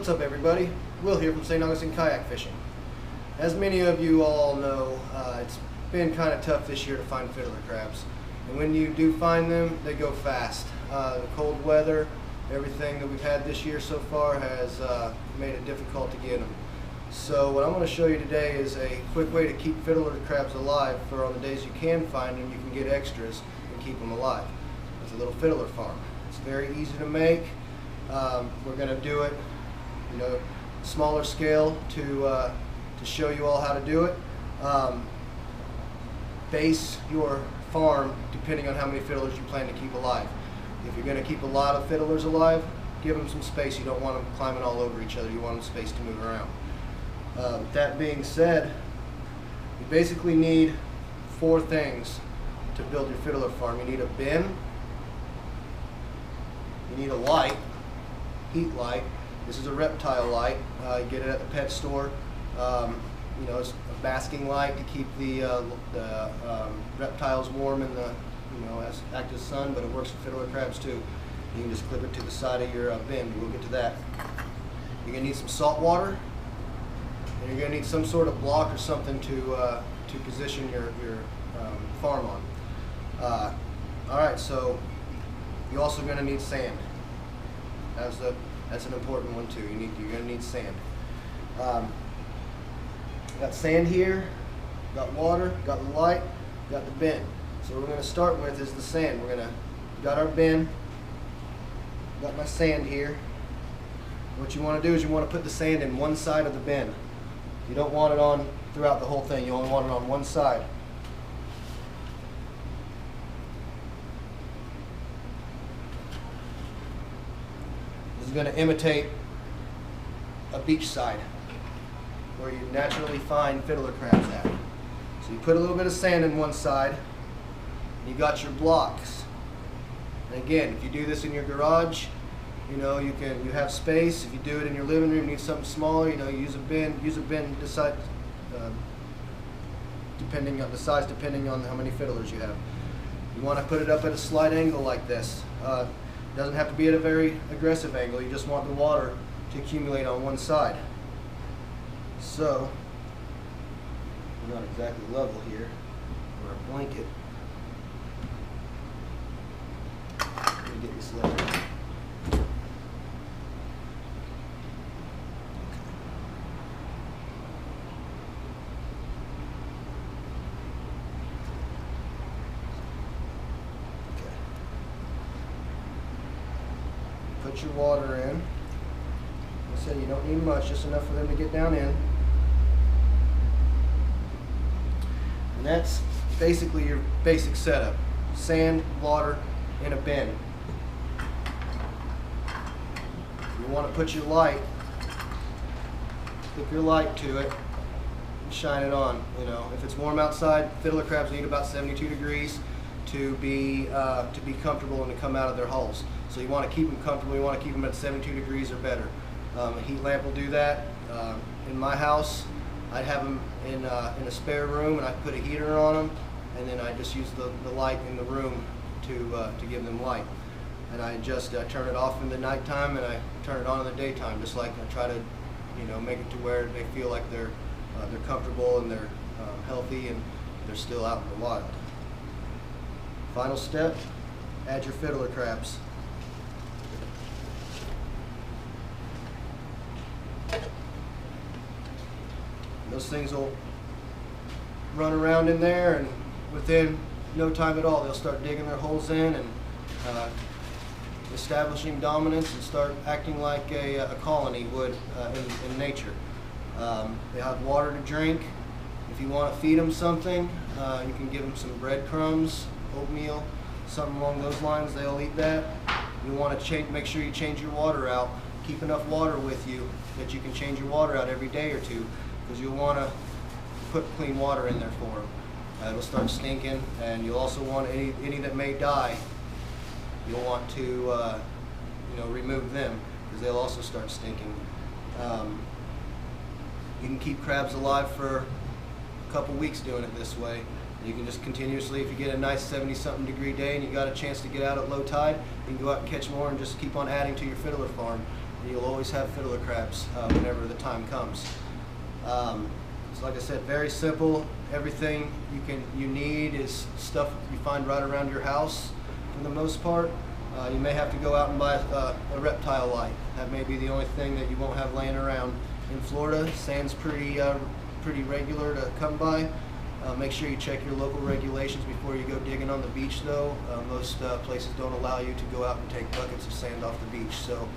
What's up, everybody? Will here from St. Augustine Kayak Fishing. As many of you all know, it's been kind of tough this year to find fiddler crabs. And when you do find them, they go fast. The cold weather, everything that we've had this year so far has made it difficult to get them. So what I'm going to show you today is a quick way to keep fiddler crabs alive for on the days you can find them, you can get extras and keep them alive. It's a little fiddler farm. It's very easy to make. We're going to do it, smaller scale to show you all how to do it. Base your farm depending on how many fiddlers you plan to keep alive. If you're going to keep a lot of fiddlers alive, give them some space. You don't want them climbing all over each other. You want them space to move around. That being said, you basically need 4 things to build your fiddler farm. You need a bin, you need a light, heat light. This is a reptile light. You get it at the pet store. It's a basking light to keep the reptiles warm in the as active sun, but it works for fiddler crabs too. You can just clip it to the side of your bin. We'll get to that. You're gonna need some salt water, and you're gonna need some sort of block or something to position your farm on. All right, so you're also gonna need sand. That's an important one too. You're gonna need sand. Got sand here, got water, got the light, got the bin. So what we're gonna start with is the sand. Got our bin, got my sand here. What you want to do is you want to put the sand in one side of the bin. You don't want it on throughout the whole thing. You only want it on one side. This is going to imitate a beach side where you naturally find fiddler crabs at. So you put a little bit of sand in one side, and you got your blocks. And again, if you do this in your garage, you have space. If you do it in your living room, you need something smaller, you use a bin. Use a bin depending on the size, depending on how many fiddlers you have. You want to put it up at a slight angle like this. It doesn't have to be at a very aggressive angle. You just want the water to accumulate on one side. So, we're not exactly level here. We're a blanket. Let me get this level. Put your water in. Like I said, you don't need much, just enough for them to get down in. And that's basically your basic setup. Sand, water, and a bin. You want to put your light, hook your light to it, and shine it on. If it's warm outside, fiddler crabs need about 72 degrees to be comfortable and to come out of their holes. So you want to keep them comfortable. You want to keep them at 72 degrees or better. A heat lamp will do that. In my house, I'd have them in a spare room, and I put a heater on them, and then I just use the light in the room to give them light. And I turn it off in the nighttime, and I turn it on in the daytime, just like I try to make it to where they feel like they're comfortable and they're healthy and they're still out in the wild. Final step, add your fiddler crabs. Those things will run around in there, and within no time at all they'll start digging their holes in and establishing dominance and start acting like a colony would in nature. They have water to drink. If you want to feed them something, you can give them some breadcrumbs, oatmeal, something along those lines. They'll eat that. You want to make sure you change your water out. Keep enough water with you that you can change your water out every day or two, because you'll want to put clean water in there for them. It'll start stinking, and you'll also want any that may die. You'll want to remove them, because they'll also start stinking. You can keep crabs alive for a couple weeks doing it this way. You can just continuously, if you get a nice 70-something degree day and you got a chance to get out at low tide, you can go out and catch more and just keep on adding to your fiddler farm. You'll always have fiddler crabs whenever the time comes. So like I said, very simple. Everything you need is stuff you find right around your house for the most part. You may have to go out and buy a reptile light. That may be the only thing that you won't have laying around. In Florida, sand's pretty regular to come by. Make sure you check your local regulations before you go digging on the beach though. Most places don't allow you to go out and take buckets of sand off the beach. So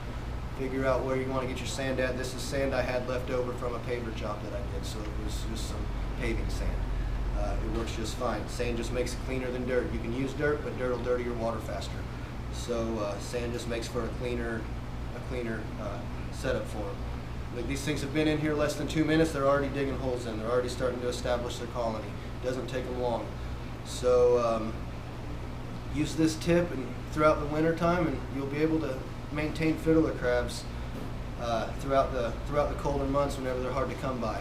figure out where you want to get your sand at. This is sand I had left over from a paver job that I did, so it was just some paving sand. It works just fine. Sand just makes it cleaner than dirt. You can use dirt, but dirt will dirty your water faster. So sand just makes for a cleaner setup for them. Like, these things have been in here less than 2 minutes. They're already digging holes in. They're already starting to establish their colony. It doesn't take them long. So use this tip and throughout the winter time, and you'll be able to maintain fiddler crabs throughout the colder months whenever they're hard to come by.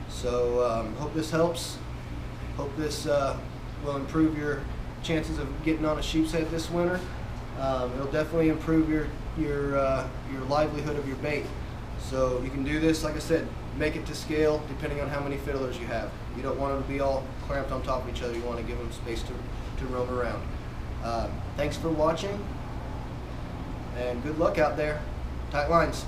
So hope this helps. Hope this will improve your chances of getting on a sheep's head this winter. It'll definitely improve your livelihood of your bait. So you can do this, like I said, make it to scale depending on how many fiddlers you have. You don't want them to be all clamped on top of each other. You want to give them space to roam around. Thanks for watching, and good luck out there. Tight lines.